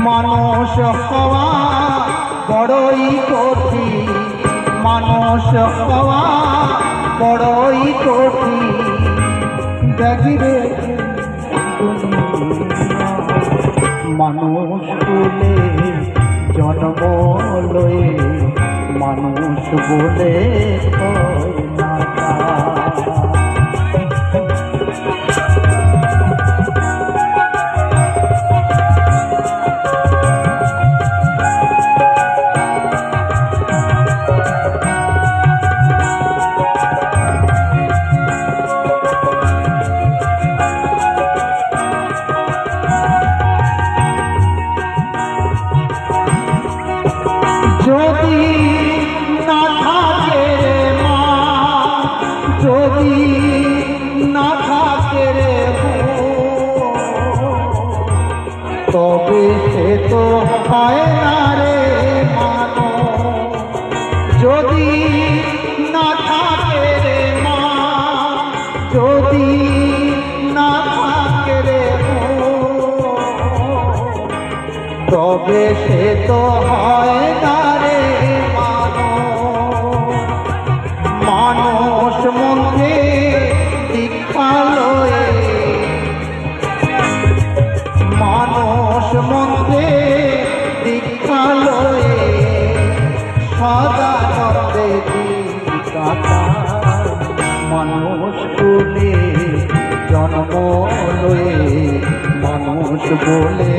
মানুষ হওয়া বড়ই কঠিন, মানুষ হওয়া বড়ই কঠিন। দেখবে মানুষ বলে জন্ম লয়ে মানুষ বলে যদি না থাকে মা, যদি না থাকে রে তবে সে তো হয় না রে মানো। যদি না থাকে রে মা, যদি না থাকে রে তবে সে তো হয় না রে মানুষ মধ্যে দীক্ষা লয়ে, মানুষ মধ্যে দীক্ষা লয়ে সদা নন্দে দীক্ষা। মানুষ বলে জন্ম লয়ে মানুষ বলে